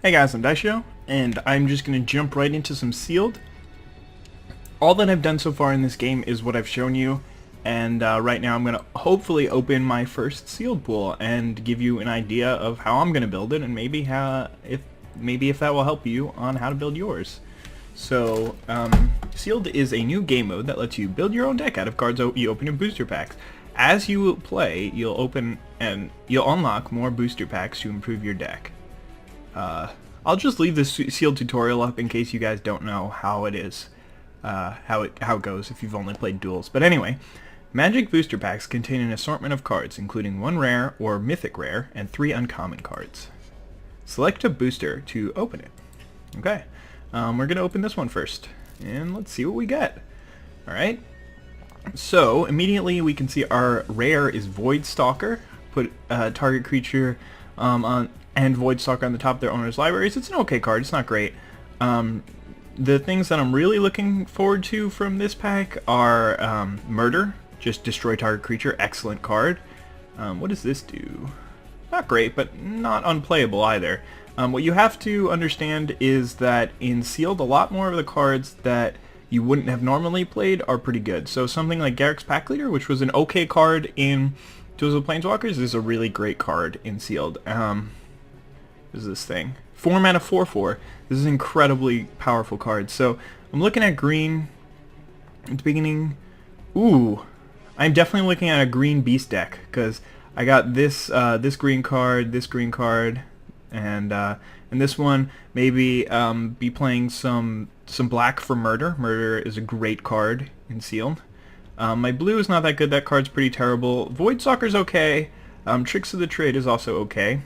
Hey guys, I'm Izdaisho, and I'm just going to jump right into some sealed. All that I've done so far in this game is what I've shown you, and right now I'm going to hopefully open my first sealed pool and give you an idea of how I'm going to build it, and maybe if that will help you on how to build yours. So, sealed is a new game mode that lets you build your own deck out of cards you open in booster packs. As you play, you'll unlock more booster packs to improve your deck. I'll just leave this sealed tutorial up in case you guys don't know how it is, how it goes if you've only played duels. But anyway, Magic booster packs contain an assortment of cards, including 1 rare or mythic rare and 3 uncommon cards. Select a booster to open it. Okay, we're gonna open this one first, and let's see what we get. All right. So immediately we can see our rare is Void Stalker. Put target creature on and Void Stalker on the top of their owner's libraries. It's an okay card. It's not great. The things that I'm really looking forward to from this pack are Murder. Just destroy target creature. Excellent card. What does this do? Not great, but not unplayable either. What you have to understand is that in Sealed, a lot more of the cards that you wouldn't have normally played are pretty good. So something like Garruk's Pack Leader, which was an okay card in Duels of Planeswalkers, is a really great card in Sealed. What is this thing? 4 mana 4/4. This is an incredibly powerful card. So I'm looking at green at the beginning. Ooh, I'm definitely looking at a green beast deck because I got this this green card, and this one. Maybe be playing some black for Murder. Murder is a great card in Sealed. My blue is not that good. That card's pretty terrible. Void Stalker's okay. Tricks of the Trade is also okay.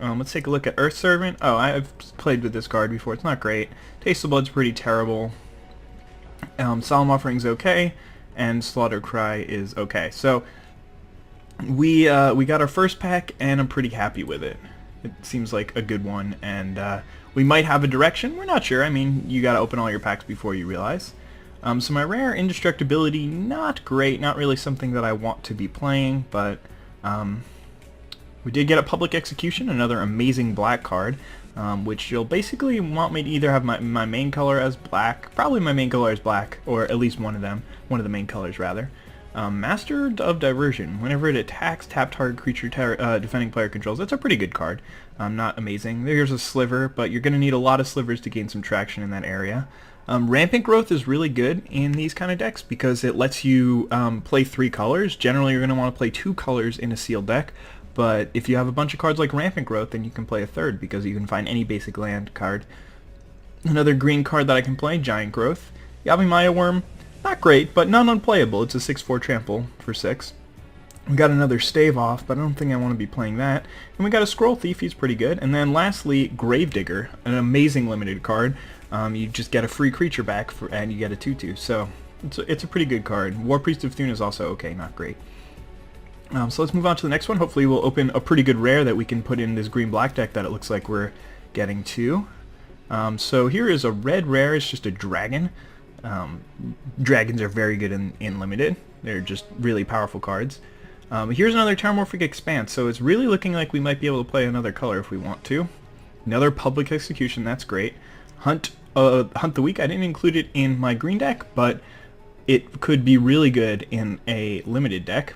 Let's take a look at Earth Servant. Oh, I've played with this card before. It's not great. Taste of Blood's pretty terrible. Solemn Offering's okay, and Slaughter Cry is okay. So we got our first pack, and I'm pretty happy with it. It seems like a good one, and we might have a direction. We're not sure. I mean, you got to open all your packs before you realize. So my rare Indestructibility, not great. Not really something that I want to be playing, but we did get a Public Execution, another amazing black card, which you'll basically want me to either have my main color as black, probably my main color is black, or at least one of the main colors rather. Master of Diversion. Whenever it attacks, tap target creature defending player controls. That's a pretty good card. Not amazing. There's a Sliver, but you're going to need a lot of slivers to gain some traction in that area. Rampant Growth is really good in these kind of decks because it lets you play 3 colors. Generally, you're going to want to play 2 colors in a sealed deck. But if you have a bunch of cards like Rampant Growth, then you can play a 3rd because you can find any basic land card. Another green card that I can play, Giant Growth. Yavimaya Worm, not great, but not unplayable. It's a 6/4 trample for 6. We got another Stave Off, but I don't think I want to be playing that. And we got a Scroll Thief, he's pretty good. And then lastly, Gravedigger, an amazing limited card. You just get a free creature back, and you get a 2/2. So it's a pretty good card. War Priest of Thune is also okay, not great. So let's move on to the next one. Hopefully we'll open a pretty good rare that we can put in this green-black deck that it looks like we're getting to. So here is a red rare. It's just a dragon. Dragons are very good in Limited. They're just really powerful cards. Here's another Terramorphic Expanse. So it's really looking like we might be able to play another color if we want to. Another Public Execution. That's great. Hunt the Weak. I didn't include it in my green deck, but it could be really good in a Limited deck.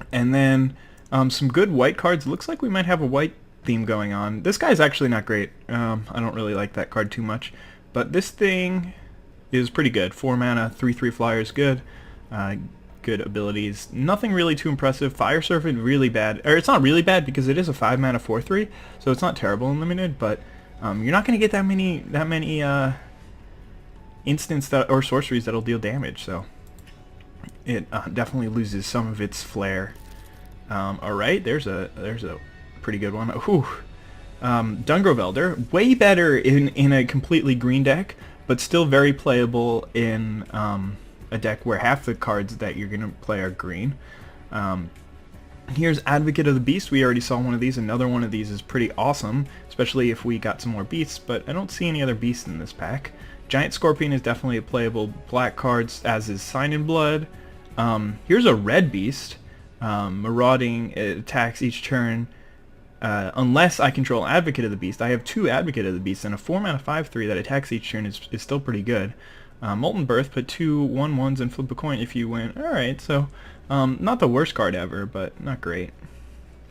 And then some good white cards. Looks like we might have a white theme going on. This guy's actually not great. I don't really like that card too much. But this thing is pretty good. 4 mana, 3/3 flyer is good. Good abilities. Nothing really too impressive. Fire Serpent, really bad. Or it's not really bad because it is a 5 mana 4/3. So it's not terrible in Limited, but you're not going to get that many instants or sorceries that'll deal damage. So it definitely loses some of its flair. Alright, there's a pretty good one. Ooh. Dungrovelder, way better in a completely green deck, but still very playable in a deck where half the cards that you're going to play are green. Here's Advocate of the Beast. We already saw one of these. Another one of these is pretty awesome, especially if we got some more beasts, but I don't see any other beasts in this pack. Giant Scorpion is definitely a playable black card, as is Sign in Blood. Here's a red beast. Marauding, it attacks each turn. unless I control Advocate of the Beast. I have 2 Advocate of the Beast, and a 4-mana 5/3 that attacks each turn is still pretty good. Molten Birth, put 2 1/1s and flip a coin if you win. Alright, so not the worst card ever, but not great.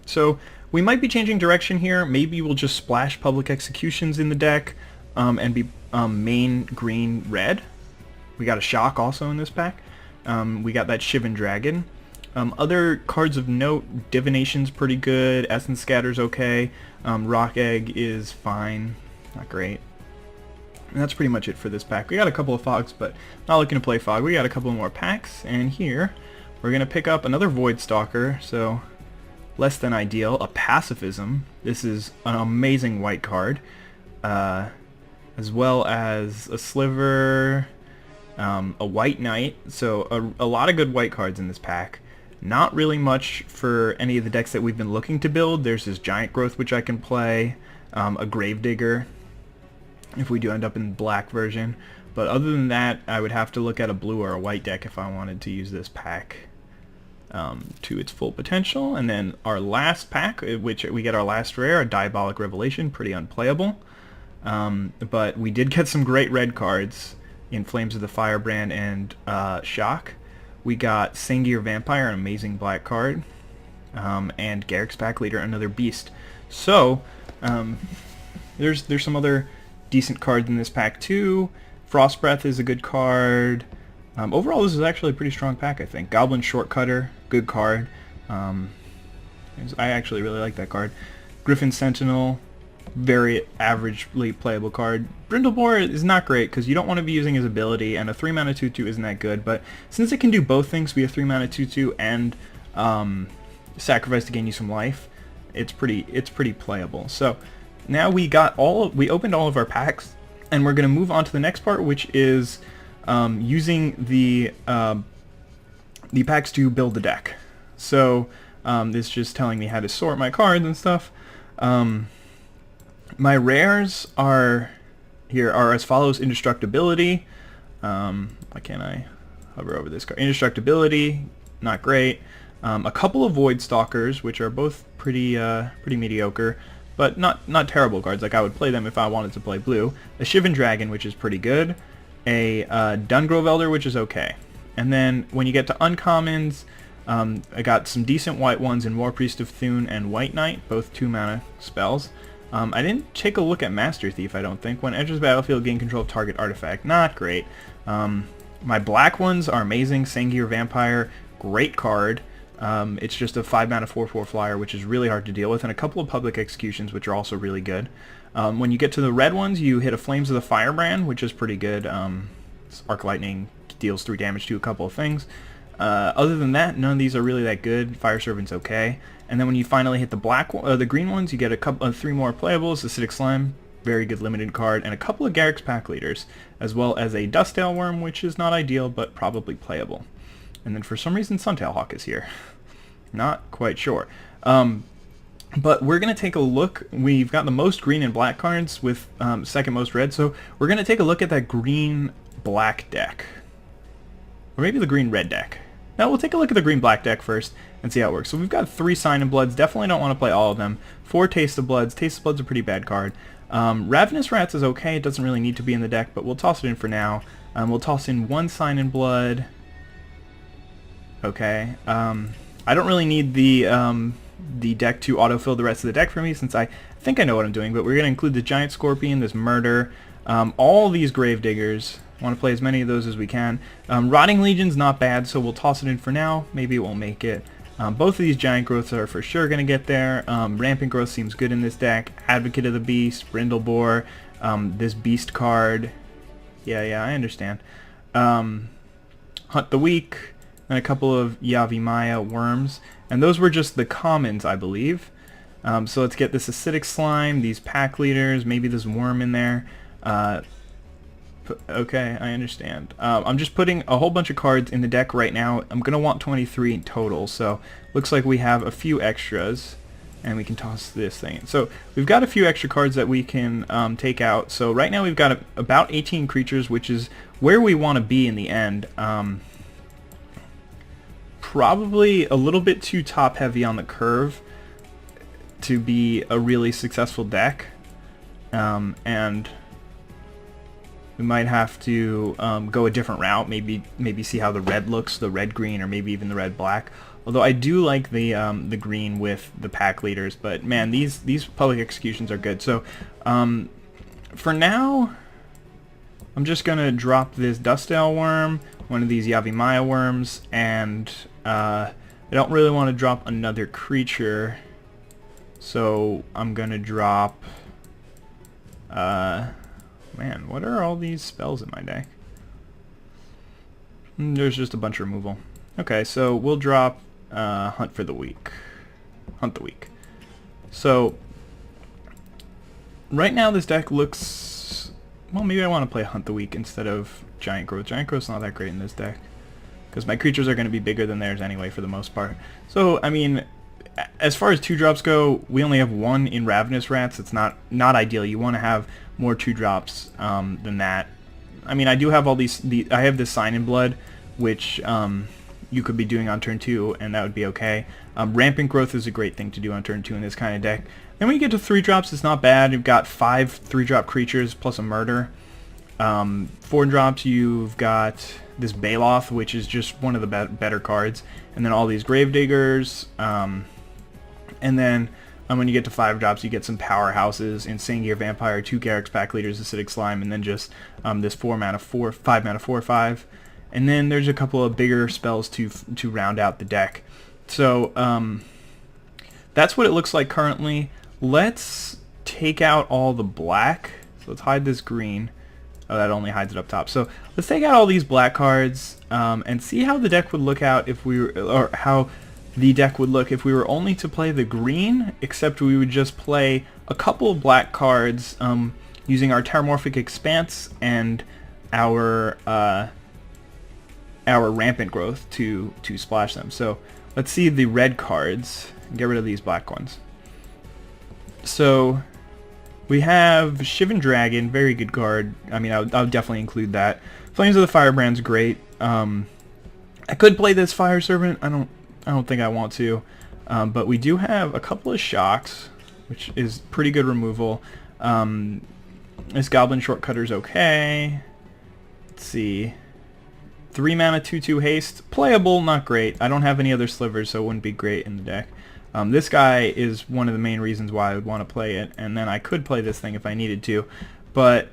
So we might be changing direction here. Maybe we'll just splash Public Executions in the deck and be main green-red. We got a Shock also in this pack. We got that Shivan Dragon. Other cards of note, Divination's pretty good, Essence Scatter's okay, Rock Egg is fine, not great. And that's pretty much it for this pack. We got a couple of Fogs, but not looking to play Fog. We got a couple more packs, and here we're going to pick up another Void Stalker, so less than ideal. A Pacifism. This is an amazing white card, as well as a Sliver, a White Knight, so a lot of good white cards in this pack. Not really much for any of the decks that we've been looking to build. There's this Giant Growth which I can play, a Gravedigger if we do end up in the black version. But other than that, I would have to look at a blue or a white deck if I wanted to use this pack to its full potential. And then our last pack, which we get our last rare, a Diabolic Revelation, pretty unplayable. But we did get some great red cards in Flames of the Firebrand and Shock. We got Sengir Vampire, an amazing black card, and Garruk's Pack Leader, another beast. So there's some other decent cards in this pack too. Frost Breath is a good card. Overall, this is actually a pretty strong pack, I think. Goblin Shortcutter, good card. I actually really like that card. Griffin Sentinel, very averagely playable card. Brindlebore is not great because you don't want to be using his ability, and a 3-mana 2/2 isn't that good, but since it can do both things, be a 3-mana 2/2 and sacrifice to gain you some life, it's pretty playable. So now we opened all of our packs, and we're going to move on to the next part, which is using the packs to build the deck. So this is just telling me how to sort my cards and stuff. My rares are as follows: Indestructibility. Why can't I hover over this card? Indestructibility, not great. A couple of Void Stalkers, which are both pretty mediocre, but not terrible cards. Like I would play them if I wanted to play blue. A Shivan Dragon, which is pretty good. A Dungrove Elder, which is okay. And then when you get to uncommons, I got some decent white ones in War Priest of Thune and White Knight, both 2-mana spells. I didn't take a look at Master Thief, I don't think. When enters the battlefield, gain control of target artifact. Not great. My black ones are amazing. Sengir Vampire, great card. It's just a 5-mana 4/4 flyer, which is really hard to deal with, and a couple of Public Executions, which are also really good. When you get to the red ones, you hit a Flames of the Firebrand, which is pretty good. Arc Lightning deals 3 damage to a couple of things. Other than that, none of these are really that good. Fire Servant's okay. And then when you finally hit the green ones, you get a couple of 3 more playables. Acidic Slime, very good limited card, and a couple of Garruk's Pack Leaders, as well as a Dusttail Worm, which is not ideal, but probably playable. And then for some reason, Suntail Hawk is here. Not quite sure. But we're going to take a look. We've got the most green and black cards with second most red, so we're going to take a look at that green-black deck. Or maybe the green-red deck. Now we'll take a look at the green-black deck first and see how it works. So we've got 3 Sign in Bloods. Definitely don't want to play all of them. 4 Taste of Bloods. Taste of Bloods is a pretty bad card. Ravenous Rats is okay. It doesn't really need to be in the deck, but we'll toss it in for now. We'll toss in 1 Sign in Blood. Okay. I don't really need the deck to autofill the rest of the deck for me, since I think I know what I'm doing, but we're going to include the Giant Scorpion, this Murder, all these Gravediggers. I want to play as many of those as we can. Rotting Legion's not bad, so we'll toss it in for now. Maybe it won't make it. Both of these Giant Growths are for sure going to get there. Rampant Growth seems good in this deck. Advocate of the Beast, Brindlebore, this Beast card. Yeah, I understand. Hunt the Weak, and a couple of Yavimaya Worms. And those were just the commons, I believe. So let's get this Acidic Slime, these Pack Leaders, maybe this Worm in there. Okay, I understand. I'm just putting a whole bunch of cards in the deck right now. I'm going to want 23 in total, so looks like we have a few extras, and we can toss this thing in. So we've got a few extra cards that we can take out. So right now we've got about 18 creatures, which is where we want to be in the end. Probably a little bit too top-heavy on the curve. to be a really successful deck, and we might have to go a different route. Maybe see how the red looks, the red green, or maybe even the red black. Although I do like the green with the pack leaders, but man, these public executions are good. So for now, I'm just gonna drop this Dustale worm, one of these Yavimaya worms, and I don't really want to drop another creature, so I'm gonna drop. Man, what are all these spells in my deck? There's just a bunch of removal. Okay, so we'll drop Hunt for the Weak. Hunt the Weak. So right now this deck looks, well, maybe I want to play Hunt the Weak instead of Giant Growth. Giant Growth's not that great in this deck because my creatures are going to be bigger than theirs anyway for the most part. So I mean, as far as 2-drops go, we only have one in Ravenous Rats. It's not ideal. You want to have more 2-drops than that. I mean, I do have all these. I have this Sign in Blood, which you could be doing on turn 2, and that would be okay. Rampant Growth is a great thing to do on turn 2 in this kind of deck. Then when you get to 3-drops, it's not bad. You've got 5 3-drop creatures plus a murder. 4-drops, you've got this Baloth, which is just one of the better cards, and then all these Gravediggers. And then when you get to 5-drops, you get some powerhouses: Insane Gear Vampire, 2 Garruk's Pack Leaders, Acidic Slime, and then just this 5 mana 4/5. And then there's a couple of bigger spells to round out the deck. So that's what it looks like currently. Let's take out all the black. So let's hide this green. Oh, that only hides it up top. So let's take out all these black cards and see how the deck would look out if we were, or how the deck would look if we were only to play the green, except we would just play a couple of black cards using our Terramorphic Expanse and our Rampant Growth to splash them. So let's see the red cards and get rid of these black ones. So we have Shivan Dragon, very good card. I mean, I would definitely include that. Flames of the Firebrand's great. I could play this Fire Servant. I don't think I want to. But we do have a couple of Shocks, which is pretty good removal. This Goblin Shortcutter's okay. Let's see. 3 mana 2/2 haste, playable, not great. I don't have any other slivers, so it wouldn't be great in the deck. This guy is one of the main reasons why I would want to play it, and then I could play this thing if I needed to. But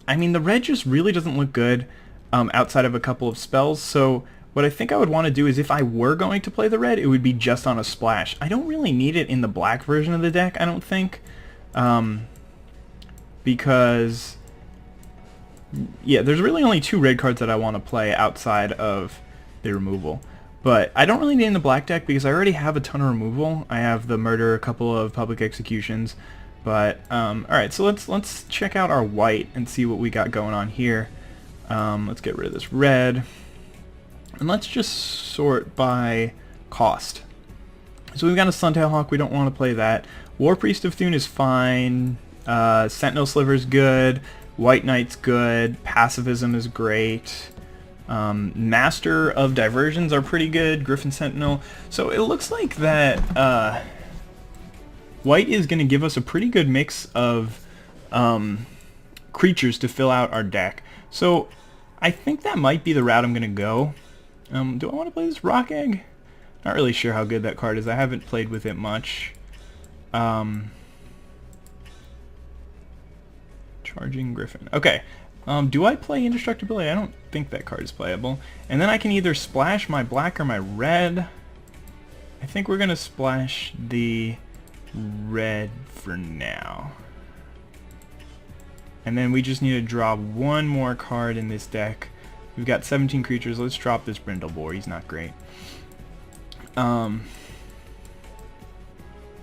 I mean, the red just really doesn't look good outside of a couple of spells. So what I think I would want to do is, if I were going to play the red, it would be just on a splash. I don't really need it in the black version of the deck, I don't think, because yeah, there's really only 2 red cards that I want to play outside of the removal. But I don't really need in the black deck because I already have a ton of removal. I have the murder, a couple of public executions. But alright, so let's check out our white and see what we got going on here. Let's get rid of this red. And let's just sort by cost. So we've got a Suntail Hawk, we don't want to play that. War Priest of Thune is fine. Sentinel Sliver's good. White Knight's good. Pacifism is great. Master of Diversions are pretty good. Griffin Sentinel. So it looks like that white is going to give us a pretty good mix of creatures to fill out our deck. So I think that might be the route I'm going to go. Do I want to play this Rock Egg? Not really sure how good that card is. I haven't played with it much. Charging Griffin. Okay. Do I play Indestructibility? I don't think that card is playable. And then I can either splash my black or my red. I think we're going to splash the red for now. And then we just need to draw one more card in this deck. We've got 17 creatures. Let's drop this Brindleboar. He's not great.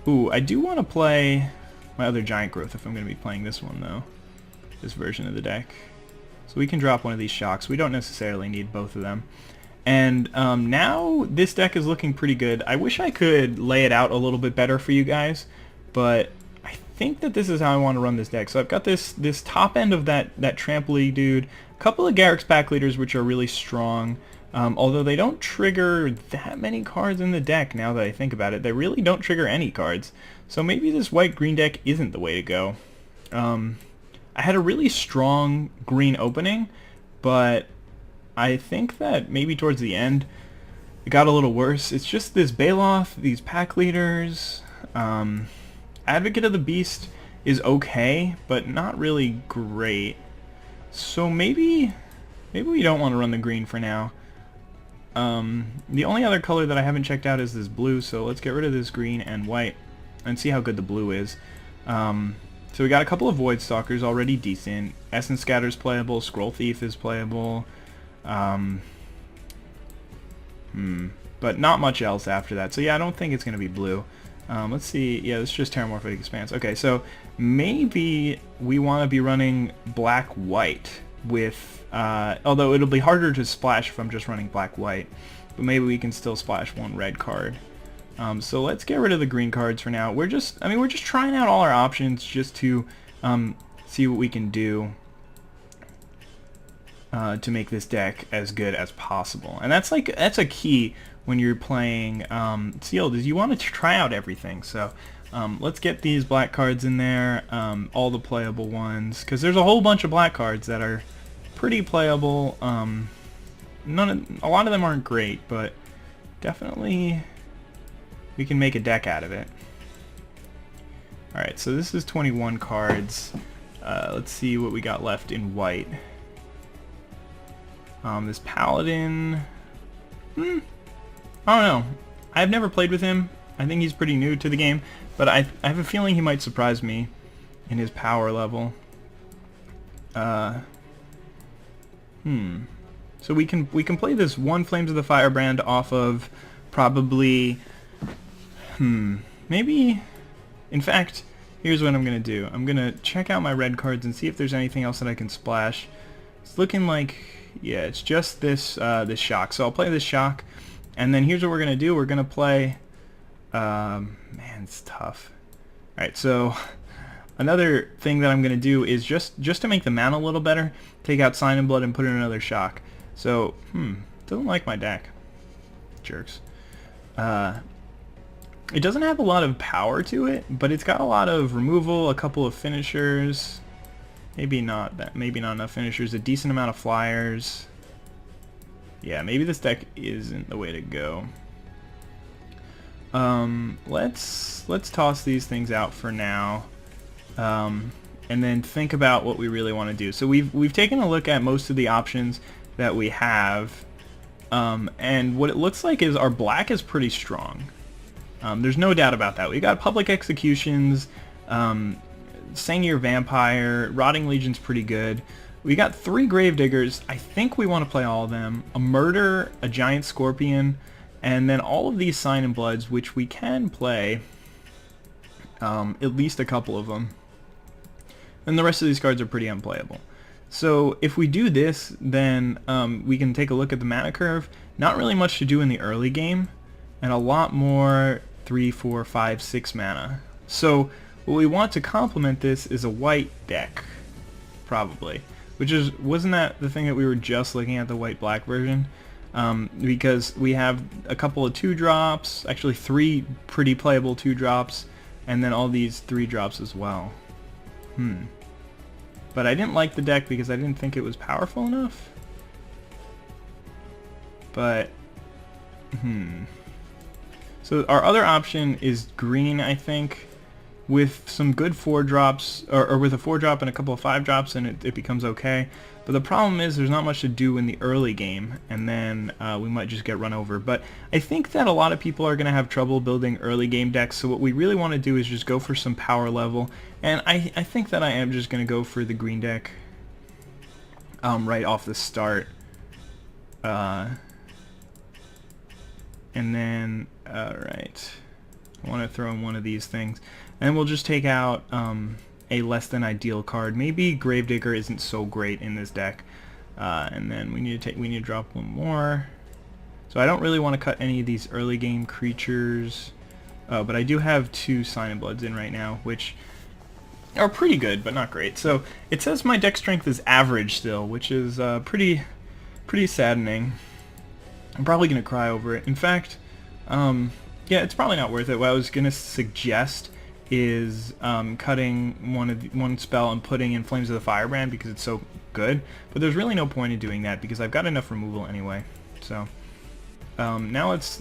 Ooh, I do want to play my other Giant Growth if I'm going to be playing this one, though. This version of the deck. So we can drop one of these Shocks. We don't necessarily need both of them. And now this deck is looking pretty good. I wish I could lay it out a little bit better for you guys, but I think that this is how I want to run this deck. So I've got this top end of that Trampoline dude, a couple of Garruk's Pack Leaders which are really strong, although they don't trigger that many cards in the deck now that I think about it. They really don't trigger any cards. So maybe this white-green deck isn't the way to go. I had a really strong green opening, but I think that maybe towards the end it got a little worse. It's just this Baloth, these pack leaders. Advocate of the Beast is okay, but not really great. So maybe we don't want to run the green for now. The only other color that I haven't checked out is this blue, so let's get rid of this green and white and see how good the blue is. So we got a couple of Void Stalkers already decent. Essence Scatter's playable, Scroll Thief is playable. But not much else after that. So yeah, I don't think it's going to be blue. Let's see. Yeah, this is just Terramorphic Expanse. Okay, so maybe we want to be running black-white with... although it'll be harder to splash if I'm just running black-white. But maybe we can still splash one red card. So let's get rid of the green cards for now. We're just trying out all our options just to see what we can do to make this deck as good as possible. And that's a key when you're playing Sealed, is you want to try out everything. So let's get these black cards in there, all the playable ones, because there's a whole bunch of black cards that are pretty playable. A lot of them aren't great, but definitely we can make a deck out of it. Alright, so this is 21 cards. Let's see what we got left in white. This Paladin... I don't know. I've never played with him. I think he's pretty new to the game, but I have a feeling he might surprise me in his power level. So we can play this one Flames of the Firebrand off of probably... maybe... In fact, here's what I'm going to do. I'm going to check out my red cards and see if there's anything else that I can splash. It's looking like... yeah, it's just this this Shock. So I'll play this Shock, and then here's what we're going to do. We're going to play... man, it's tough. Alright, so another thing that I'm going to do is just to make the mana a little better, take out Sign in Blood and put in another Shock. So, doesn't like my deck. Jerks. It doesn't have a lot of power to it, but it's got a lot of removal, a couple of finishers, maybe not enough finishers, a decent amount of flyers. Yeah, maybe this deck isn't the way to go. Let's toss these things out for now, and then think about what we really want to do. So we've taken a look at most of the options that we have, and what it looks like is our black is pretty strong. There's no doubt about that. We got Public Executions, Sangir Vampire, Rotting Legion's pretty good. We got 3 Gravediggers. I think we want to play all of them. A Murder, a Giant Scorpion, and then all of these Sign in Bloods, which we can play, at least a couple of them. And the rest of these cards are pretty unplayable. So if we do this, then we can take a look at the mana curve. Not really much to do in the early game, and a lot more 3, 4, 5, 6 mana. So what we want to complement this is a white deck, probably. Wasn't that the thing that we were just looking at, the white-black version? Because we have a couple of 2-drops, actually 3 pretty playable 2-drops, and then all these 3-drops as well. But I didn't like the deck because I didn't think it was powerful enough. But, So our other option is green, I think, with some good 4-drops, or with a 4-drop and a couple of 5-drops, and it becomes okay. But the problem is there's not much to do in the early game, and then we might just get run over. But I think that a lot of people are going to have trouble building early game decks, so what we really want to do is just go for some power level. And I think that I am just going to go for the green deck right off the start. And then, alright, I want to throw in one of these things. And we'll just take out a less than ideal card. Maybe Gravedigger isn't so great in this deck. And then we need to drop one more. So I don't really want to cut any of these early game creatures. But I do have 2 Sign in Bloods in right now, which are pretty good, but not great. So it says my deck strength is average still, which is pretty saddening. I'm probably going to cry over it. In fact, yeah, it's probably not worth it. What I was going to suggest is cutting one spell and putting in Flames of the Firebrand because it's so good. But there's really no point in doing that because I've got enough removal anyway. So now let's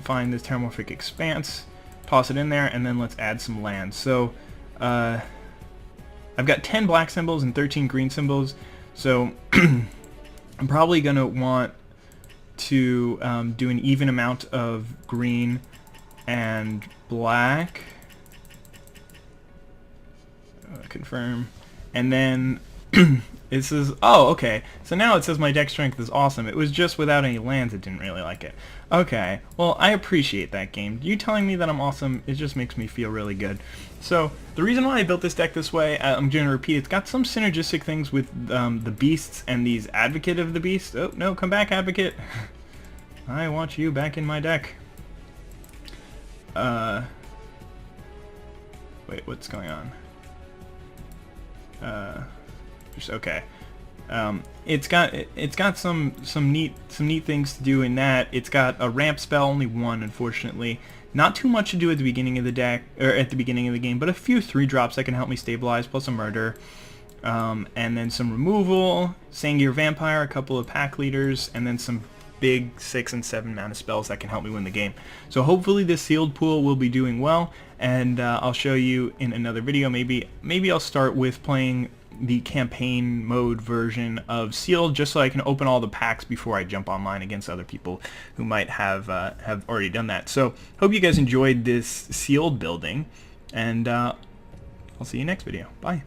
find this Terramorphic Expanse, toss it in there, and then let's add some lands. So I've got 10 black symbols and 13 green symbols. So I'm probably gonna want to do an even amount of green and black. Confirm. And then it says, oh, okay. So now it says my deck strength is awesome. It was just without any lands it didn't really like it. Okay, well, I appreciate that, game. You telling me that I'm awesome, it just makes me feel really good. So the reason why I built this deck this way, I'm going to repeat, it's got some synergistic things with the beasts and these Advocate of the Beast. Oh, no, come back, Advocate. I want you back in my deck. Wait, what's going on? Okay. It's got some neat things to do in that. It's got a ramp spell, only one, unfortunately. Not too much to do at the beginning of the deck, or at the beginning of the game, but a few 3-drops that can help me stabilize, plus a murder. And then some removal, Sangir Vampire, a couple of pack leaders, and then some big 6 and 7 mana spells that can help me win the game. So hopefully this sealed pool will be doing well, and I'll show you in another video. Maybe I'll start with playing the campaign mode version of sealed, just so I can open all the packs before I jump online against other people who might have already done that. So hope you guys enjoyed this sealed building, and I'll see you next video. Bye.